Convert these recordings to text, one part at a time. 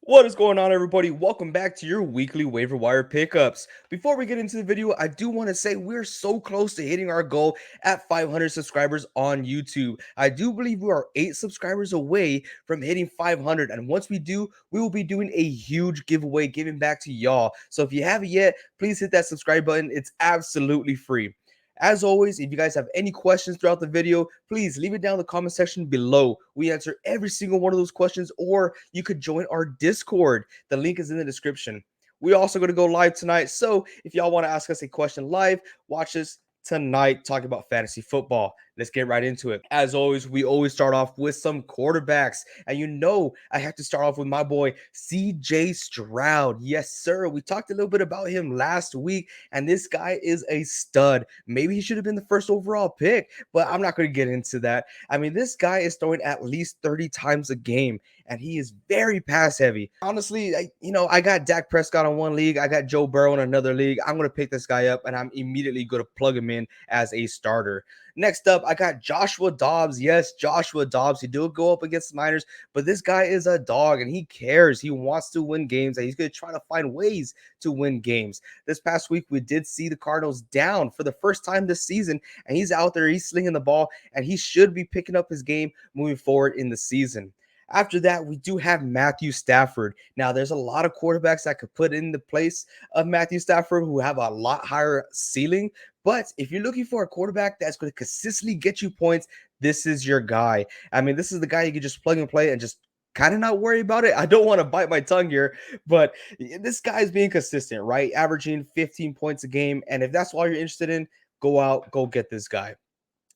What is going on, everybody? Welcome back to your weekly waiver wire pickups. Before we get into the video, I do want to say we're so close to hitting our goal at 500 subscribers on YouTube. I do believe we are 8 subscribers away from hitting 500, and once we do, we will be doing a huge giveaway giving back to y'all. So if you haven't yet, please hit that subscribe button. It's absolutely free. As always, if you guys have any questions throughout the video, please leave it down in the comment section below. We answer every single one of those questions, or you could join our Discord. The link is in the description. We're also going to go live tonight, so if y'all want to ask us a question live, watch us tonight talking about fantasy football. Let's get right into it. As always, we always start off with some quarterbacks, and I have to start off with my boy CJ Stroud. Yes, sir. We talked a little bit about him last week, and this guy is a stud. Maybe he should have been the first overall pick, but I'm not going to get into that. I mean, this guy is throwing at least 30 times a game, and he is very pass heavy. Honestly, I got Dak Prescott on one league. I got Joe Burrow in another league. I'm going to pick this guy up, and I'm immediately going to plug him in as a starter. Next up, I got Joshua Dobbs. Yes, Joshua Dobbs. He did go up against the Niners, but this guy is a dog, and he cares. He wants to win games, and he's going to try to find ways to win games. This past week, we did see the Cardinals down for the first time this season, and he's out there, he's slinging the ball, and he should be picking up his game moving forward in the season. After that, we do have Matthew Stafford. Now, there's a lot of quarterbacks that could put in the place of Matthew Stafford who have a lot higher ceiling. But if you're looking for a quarterback that's going to consistently get you points, this is your guy. I mean, this is the guy you can just plug and play and just kind of not worry about it. I don't want to bite my tongue here, but this guy is being consistent, right? Averaging 15 points a game. And if that's all you're interested in, go out, go get this guy.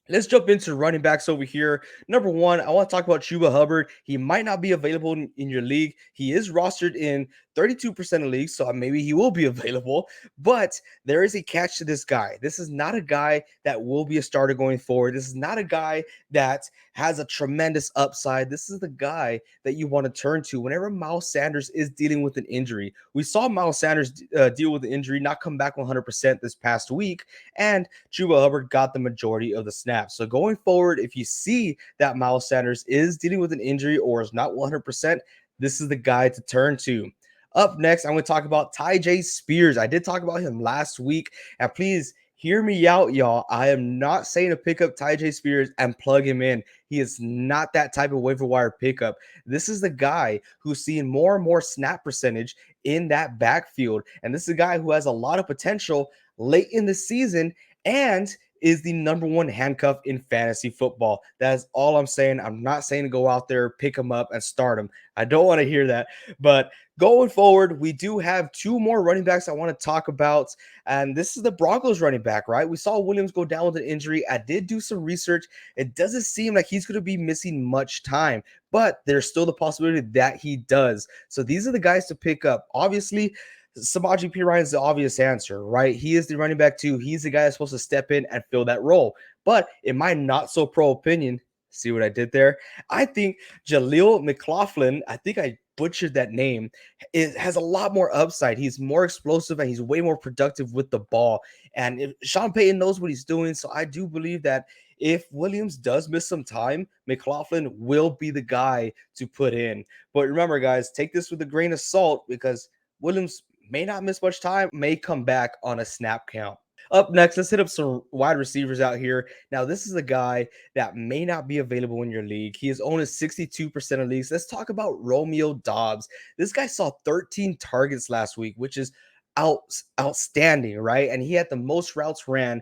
Let's jump into running backs over here. Number one, I want to talk about Chuba Hubbard. He might not be available in your league. He is rostered in 32% of leagues, so maybe he will be available. But there is a catch to this guy. This is not a guy that will be a starter going forward. This is not a guy that has a tremendous upside. This is the guy that you want to turn to whenever Miles Sanders is dealing with an injury. We saw Miles Sanders deal with the injury, not come back 100% this past week, and Chuba Hubbard got the majority of the snaps. So going forward, if you see that Miles Sanders is dealing with an injury or is not 100%, this is the guy to turn to. Up next, I'm going to talk about Tyjae Spears. I did talk about him last week, and please hear me out, y'all. I am not saying to pick up Tyjae Spears and plug him in. He is not that type of waiver wire pickup. This is the guy who's seeing more and more snap percentage in that backfield, and this is a guy who has a lot of potential late in the season and is the number one handcuff in fantasy football. That is all I'm saying. I'm not saying to go out there, pick him up, and start him. I don't want to hear that. But going forward, we do have two more running backs I want to talk about. And this is the Broncos running back, right? We saw Williams go down with an injury. I did do some research. It doesn't seem like he's going to be missing much time, but there's still the possibility that he does. So these are the guys to pick up. Obviously, Samaje Perine is the obvious answer, right? He is the running back too. He's the guy that's supposed to step in and fill that role. But in my not so pro opinion, see what I did there? I think Jaleel McLaughlin, I think I butchered that name, it has a lot more upside. He's more explosive and he's way more productive with the ball. And if Sean Payton knows what he's doing, so I do believe that if Williams does miss some time, McLaughlin will be the guy to put in. But remember, guys, take this with a grain of salt because Williams may not miss much time, may come back on a snap count. Up next, let's hit up some wide receivers out here. Now, this is a guy that may not be available in your league. He is owned in 62% of leagues. Let's talk about Romeo Doubs. This guy saw 13 targets last week, which is outstanding, right? And he had the most routes ran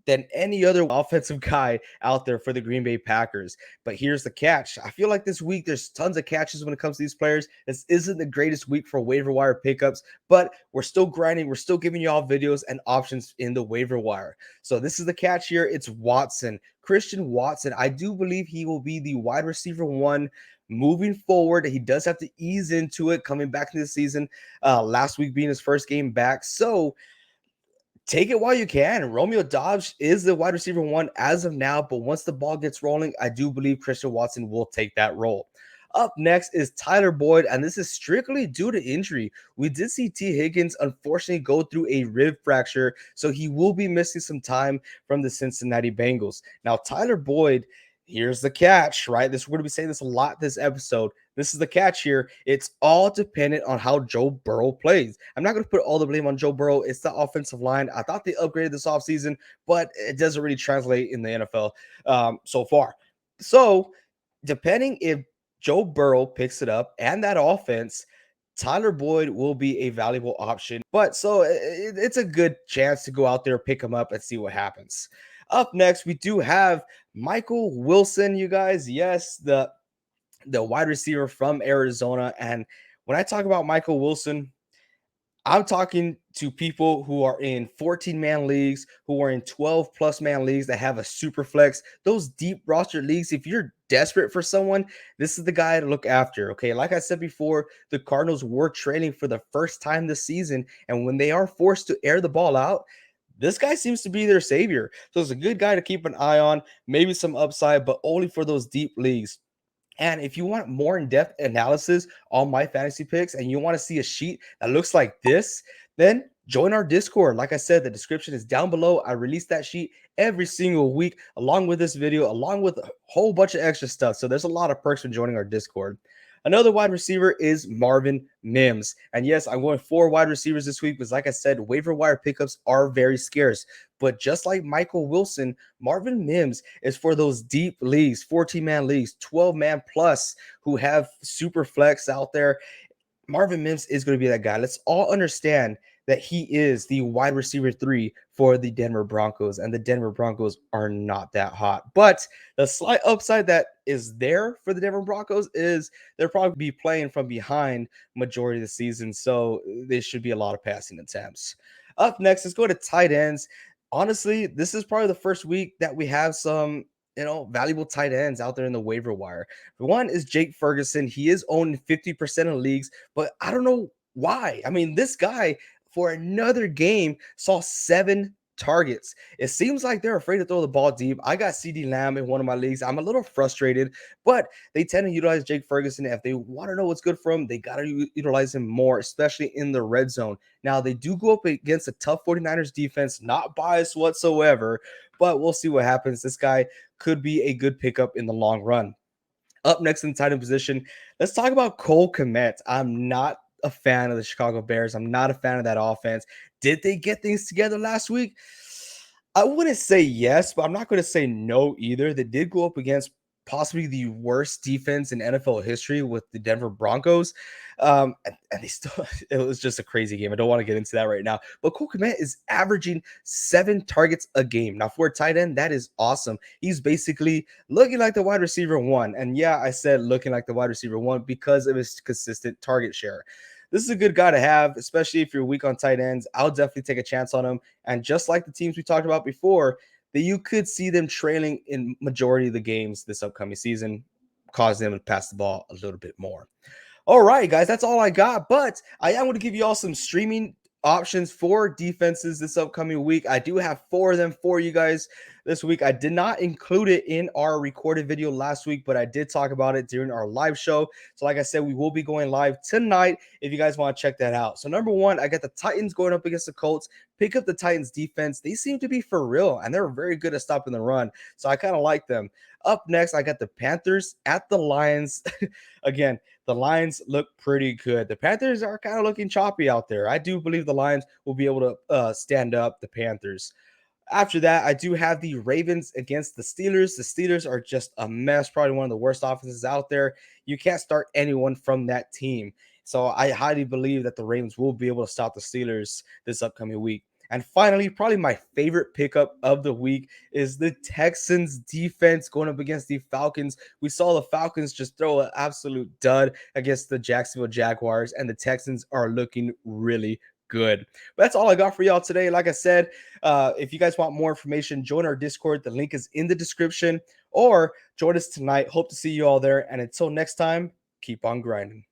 than any other offensive guy out there for the Green Bay Packers. But here's the catch. I feel like this week there's tons of catches when it comes to these players. This isn't the greatest week for waiver wire pickups, but we're still grinding. We're still giving you all videos and options in the waiver wire. So this is the catch here. It's Watson. Christian Watson. I do believe he will be the wide receiver one moving forward. He does have to ease into it coming back into the season. Last week being his first game back. So take it while you can. Romeo Doubs is the wide receiver one as of now, but once the ball gets rolling, I do believe Christian Watson will take that role. Up next is Tyler Boyd, and this is strictly due to injury. We did see T. Higgins unfortunately go through a rib fracture, so he will be missing some time from the Cincinnati Bengals. Now, Tyler Boyd, here's the catch, right? We're going to be saying this a lot this episode. This is the catch here. It's all dependent on how Joe Burrow plays. I'm not going to put all the blame on Joe Burrow. It's the offensive line. I thought they upgraded this offseason, but it doesn't really translate in the NFL so far. So, depending if Joe Burrow picks it up and that offense, Tyler Boyd will be a valuable option. But so it's a good chance to go out there, pick him up, and see what happens. Up next, we do have Michael Wilson, you guys. Yes, the wide receiver from Arizona. And when I talk about Michael Wilson, I'm talking to people who are in 14-man leagues, who are in 12 plus man leagues that have a super flex, those deep roster leagues. If you're desperate for someone, this is the guy to look after. Okay. Like I said before, the Cardinals were trailing for the first time this season. And when they are forced to air the ball out, this guy seems to be their savior. So it's a good guy to keep an eye on, maybe some upside, but only for those deep leagues. And if you want more in-depth analysis on my fantasy picks and you want to see a sheet that looks like this, then join our Discord. Like I said, the description is down below. I release that sheet every single week along with this video, along with a whole bunch of extra stuff. So there's a lot of perks from joining our Discord. Another wide receiver is Marvin Mims. And yes, I'm going 4 wide receivers this week because, like I said, waiver wire pickups are very scarce. But just like Michael Wilson, Marvin Mims is for those deep leagues, 14-man leagues, 12-man plus, who have super flex out there. Marvin Mims is going to be that guy. Let's all understand that he is the wide receiver 3 for the Denver Broncos, and the Denver Broncos are not that hot. But the slight upside that is there for the Denver Broncos is they'll probably be playing from behind majority of the season, so there should be a lot of passing attempts. Up next, let's go to tight ends. Honestly, this is probably the first week that we have some valuable tight ends out there in the waiver wire. One is Jake Ferguson. He is owned in 50% of leagues, but I don't know why. I mean, this guy for another game saw 7 targets. It seems like they're afraid to throw the ball deep. I got CD Lamb in one of my leagues. I'm a little frustrated, but they tend to utilize Jake Ferguson. If they want to know what's good for him, they got to utilize him more, especially in the red zone. Now, they do go up against a tough 49ers defense, not biased whatsoever, but we'll see what happens. This guy could be a good pickup in the long run. Up next in the tight end position, let's talk about Cole Kmet. I'm not a fan of the Chicago Bears. I'm not a fan of that offense. Did they get things together last week? I wouldn't say yes, but I'm not going to say no either. They did go up against possibly the worst defense in NFL history with the Denver Broncos. And they still, it was just a crazy game. I don't want to get into that right now. But Cole Kmet is averaging 7 targets a game. Now, for a tight end, that is awesome. He's basically looking like the wide receiver 1. And yeah, I said looking like the wide receiver 1 because of his consistent target share. This is a good guy to have, especially if you're weak on tight ends. I'll definitely take a chance on him. And just like the teams we talked about before, that you could see them trailing in majority of the games this upcoming season, causing them to pass the ball a little bit more. All right, guys, that's all I got. But I am going to give you all some streaming options for defenses this upcoming week. I do have 4 of them for you guys this week. I did not include it in our recorded video last week, but I did talk about it during our live show. So like I said, we will be going live tonight if you guys want to check that out. So number 1, I got the Titans going up against the Colts. Pick up the Titans defense. They seem to be for real, and they're very good at stopping the run. So I kind of like them. Up next, I got the Panthers at the Lions. Again, the Lions look pretty good. The Panthers are kind of looking choppy out there. I do believe the Lions will be able to stand up the Panthers. After that, I do have the Ravens against the Steelers. The Steelers are just a mess, probably one of the worst offenses out there. You can't start anyone from that team. So I highly believe that the Ravens will be able to stop the Steelers this upcoming week. And finally, probably my favorite pickup of the week is the Texans defense going up against the Falcons. We saw the Falcons just throw an absolute dud against the Jacksonville Jaguars, and the Texans are looking really good. But that's all I got for y'all today. Like I said, if you guys want more information, join our Discord. The link is in the description, or join us tonight. Hope to see you all there. And until next time, keep on grinding.